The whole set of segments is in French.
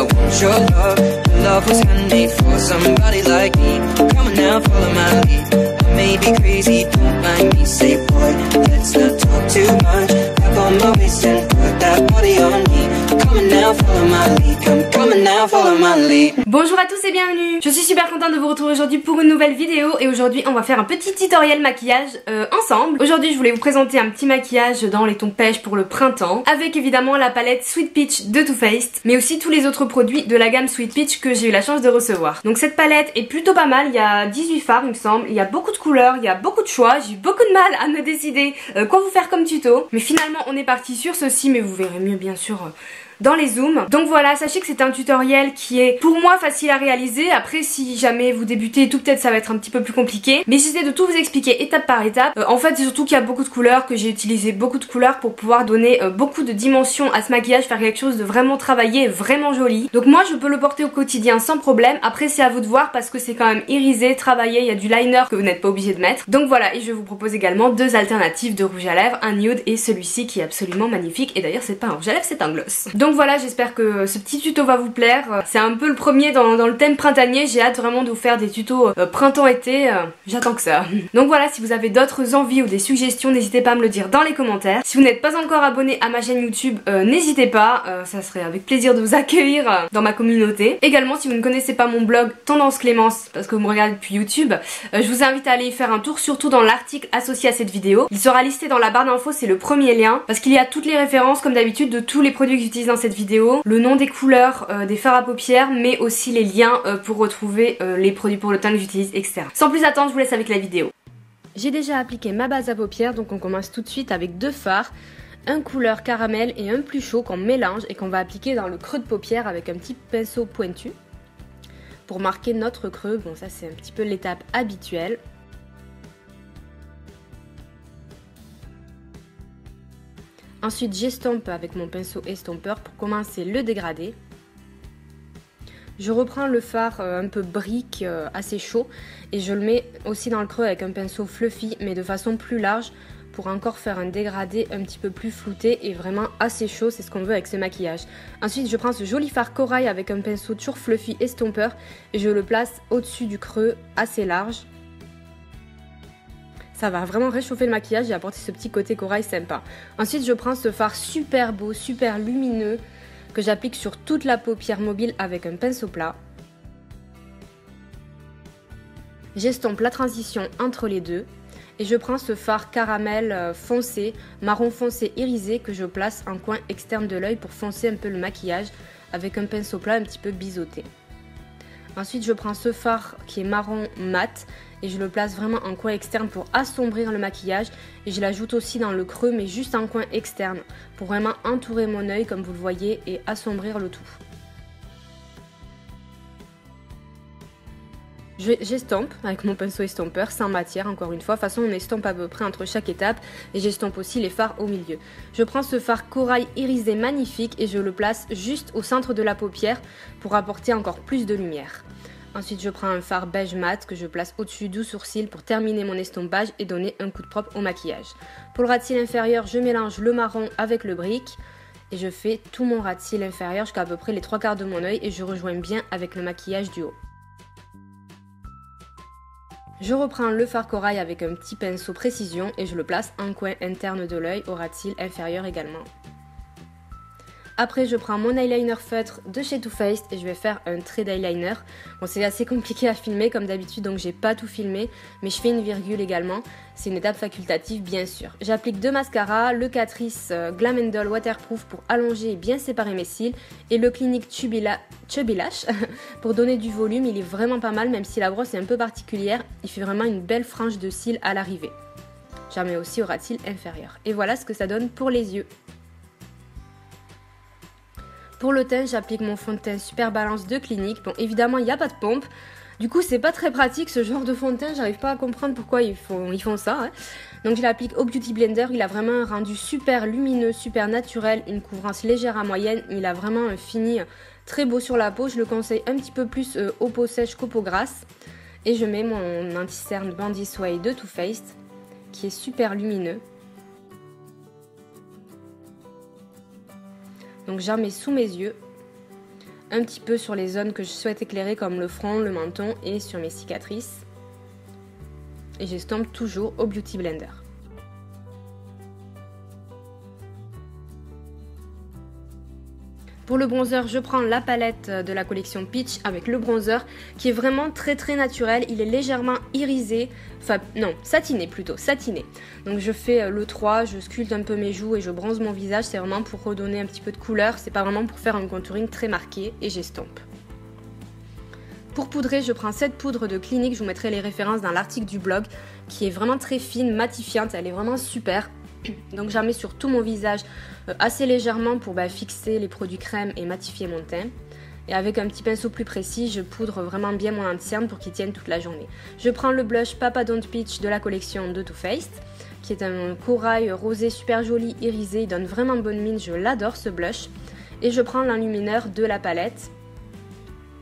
want your love. Your love was handmade for somebody like me. Come on now, follow my lead. I may be crazy, don't mind me. Say boy, let's not talk too much. Grab on my waist and put that body on me. Come on now, follow my lead. Come on now, follow my lead. Bonjour à tous et bienvenue. Je suis super contente de vous retrouver aujourd'hui pour une nouvelle vidéo. Et aujourd'hui on va faire un petit tutoriel maquillage ensemble. Aujourd'hui je voulais vous présenter un petit maquillage dans les tons pêche pour le printemps, avec évidemment la palette Sweet Peach de Too Faced, mais aussi tous les autres produits de la gamme Sweet Peach que j'ai eu la chance de recevoir. Donc cette palette est plutôt pas mal, il y a 18 fards il me semble, il y a beaucoup de couleurs, il y a beaucoup de choix, j'ai eu beaucoup de mal à me décider quoi vous faire comme tuto, mais finalement on est parti sur ceci, mais vous verrez mieux bien sûr dans les zooms. Donc voilà, sachez que c'est un tutoriel qui est pour moi facile à réaliser. Après si jamais vous débutez et tout, peut-être ça va être un petit peu plus compliqué, mais j'essaie de tout vous expliquer étape par étape. En fait c'est surtout qu'il y a beaucoup de couleurs, que j'ai utilisé beaucoup de couleurs pour pouvoir donner beaucoup de dimensions à ce maquillage, faire quelque chose de vraiment travaillé, vraiment joli. Donc moi je peux le porter au quotidien sans problème. Après c'est à vous de voir parce que c'est quand même irisé, travaillé, il y a du liner que vous n'êtes pas obligé de mettre. Donc voilà, et je vous propose également deux alternatives de rouge à lèvres, un nude et celui-ci qui est absolument magnifique. Et d'ailleurs c'est pas un rouge à lèvres, c'est un gloss. Donc voilà, j'espère que ce petit tuto va vous plaire. C'est un peu le premier dans le thème printanier. J'ai hâte vraiment de vous faire des tutos printemps-été. J'attends que ça. Donc voilà, si vous avez d'autres envies ou des suggestions, n'hésitez pas à me le dire dans les commentaires. Si vous n'êtes pas encore abonné à ma chaîne YouTube, n'hésitez pas. Ça serait avec plaisir de vous accueillir dans ma communauté. Également, si vous ne connaissez pas mon blog Tendance Clémence, parce que vous me regardez depuis YouTube, je vous invite à aller y faire un tour, surtout dans l'article associé à cette vidéo. Il sera listé dans la barre d'infos, c'est le premier lien, parce qu'il y a toutes les références comme d'habitude de tous les produits que j'utilise dans cette vidéo, le nom des couleurs, des fards à paupières, mais aussi les liens pour retrouver les produits pour le teint que j'utilise, etc. Sans plus attendre, je vous laisse avec la vidéo. J'ai déjà appliqué ma base à paupières, donc on commence tout de suite avec deux fards, un couleur caramel et un plus chaud qu'on mélange et qu'on va appliquer dans le creux de paupière avec un petit pinceau pointu pour marquer notre creux. Bon, ça c'est un petit peu l'étape habituelle. Ensuite j'estompe avec mon pinceau estompeur pour commencer le dégradé. Je reprends le fard un peu brique assez chaud et je le mets aussi dans le creux avec un pinceau fluffy mais de façon plus large pour encore faire un dégradé un petit peu plus flouté et vraiment assez chaud, c'est ce qu'on veut avec ce maquillage. Ensuite je prends ce joli fard corail avec un pinceau toujours fluffy estompeur et je le place au-dessus du creux assez large. Ça va vraiment réchauffer le maquillage et apporter ce petit côté corail sympa. Ensuite je prends ce fard super beau, super lumineux que j'applique sur toute la paupière mobile avec un pinceau plat. J'estompe la transition entre les deux et je prends ce fard caramel foncé, marron foncé irisé que je place en coin externe de l'œil pour foncer un peu le maquillage avec un pinceau plat un petit peu biseauté. Ensuite je prends ce fard qui est marron mat et je le place vraiment en coin externe pour assombrir le maquillage et je l'ajoute aussi dans le creux mais juste en coin externe pour vraiment entourer mon œil comme vous le voyez et assombrir le tout. J'estompe avec mon pinceau estompeur sans matière encore une fois, de toute façon on estompe à peu près entre chaque étape et j'estompe aussi les fards au milieu. Je prends ce fard corail irisé magnifique et je le place juste au centre de la paupière pour apporter encore plus de lumière. Ensuite je prends un fard beige mat que je place au-dessus du sourcil pour terminer mon estompage et donner un coup de propre au maquillage. Pour le ras de cils inférieur je mélange le marron avec le brique et je fais tout mon ras de cils inférieur jusqu'à peu près les 3/4 de mon œil et je rejoins bien avec le maquillage du haut. Je reprends le fard corail avec un petit pinceau précision et je le place en coin interne de l'œil, au ras de cils inférieur également. Après je prends mon eyeliner feutre de chez Too Faced et je vais faire un trait d'eyeliner. Bon c'est assez compliqué à filmer comme d'habitude donc j'ai pas tout filmé mais je fais une virgule également. C'est une étape facultative bien sûr. J'applique deux mascaras, le Catrice Glam Doll Waterproof pour allonger et bien séparer mes cils et le Clinique Chubby Lash pour donner du volume. Il est vraiment pas mal même si la brosse est un peu particulière. Il fait vraiment une belle frange de cils à l'arrivée. J'en mets aussi au ras de cils inférieur. Et voilà ce que ça donne pour les yeux. Pour le teint, j'applique mon fond de teint Super Balance de Clinique. Bon, évidemment, il n'y a pas de pompe. Du coup, c'est pas très pratique ce genre de fond de teint. J'arrive pas à comprendre pourquoi ils font ça. Hein. Donc, je l'applique au Beauty Blender. Il a vraiment un rendu super lumineux, super naturel. Une couvrance légère à moyenne. Il a vraiment un fini très beau sur la peau. Je le conseille un petit peu plus aux peaux sèches qu'aux peaux grasses. Et je mets mon anti-cerne Bandit Sway de Too Faced qui est super lumineux. Donc j'en mets sous mes yeux un petit peu sur les zones que je souhaite éclairer comme le front, le menton et sur mes cicatrices. Et j'estompe toujours au Beauty Blender. Pour le bronzer, je prends la palette de la collection Peach avec le bronzer qui est vraiment très naturel. Il est légèrement irisé, enfin non, satiné plutôt, satiné. Donc je fais le 3, je sculpte un peu mes joues et je bronze mon visage. C'est vraiment pour redonner un petit peu de couleur, c'est pas vraiment pour faire un contouring très marqué et j'estompe. Pour poudrer, je prends cette poudre de Clinique, je vous mettrai les références dans l'article du blog, qui est vraiment très fine, matifiante, elle est vraiment super. Donc j'en mets sur tout mon visage assez légèrement pour fixer les produits crème et matifier mon teint. Et avec un petit pinceau plus précis, je poudre vraiment bien mon anti-cerne pour qu'il tienne toute la journée. Je prends le blush Papa Don't Peach de la collection de Too Faced, qui est un corail rosé super joli, irisé, il donne vraiment bonne mine, je l'adore ce blush. Et je prends l'enlumineur de la palette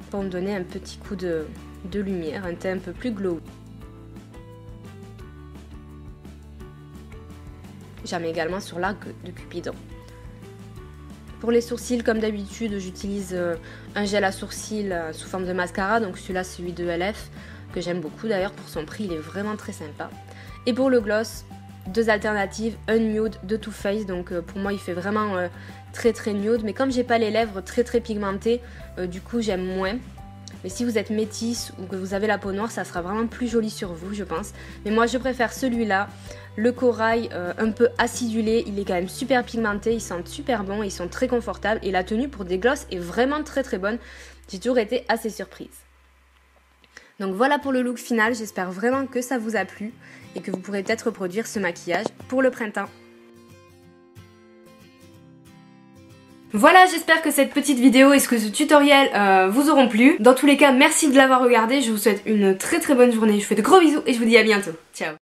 pour me donner un petit coup de lumière, un teint un peu plus glowy. J'en mets également sur l'arc de Cupidon. Pour les sourcils, comme d'habitude, j'utilise un gel à sourcils sous forme de mascara. Donc celui-là, celui de LF, que j'aime beaucoup d'ailleurs pour son prix, il est vraiment très sympa. Et pour le gloss, deux alternatives, un nude de Too Faced. Donc pour moi, il fait vraiment très nude. Mais comme j'ai pas les lèvres très pigmentées, du coup j'aime moins. Mais si vous êtes métisse ou que vous avez la peau noire, ça sera vraiment plus joli sur vous, je pense. Mais moi, je préfère celui-là. Le corail un peu acidulé, il est quand même super pigmenté, ils sentent super bon, ils sont très confortables. Et la tenue pour des glosses est vraiment très bonne. J'ai toujours été assez surprise. Donc voilà pour le look final, j'espère vraiment que ça vous a plu et que vous pourrez peut-être reproduire ce maquillage pour le printemps. Voilà, j'espère que cette petite vidéo et ce tutoriel vous auront plu. Dans tous les cas, merci de l'avoir regardé. Je vous souhaite une très bonne journée. Je vous fais de gros bisous et je vous dis à bientôt. Ciao.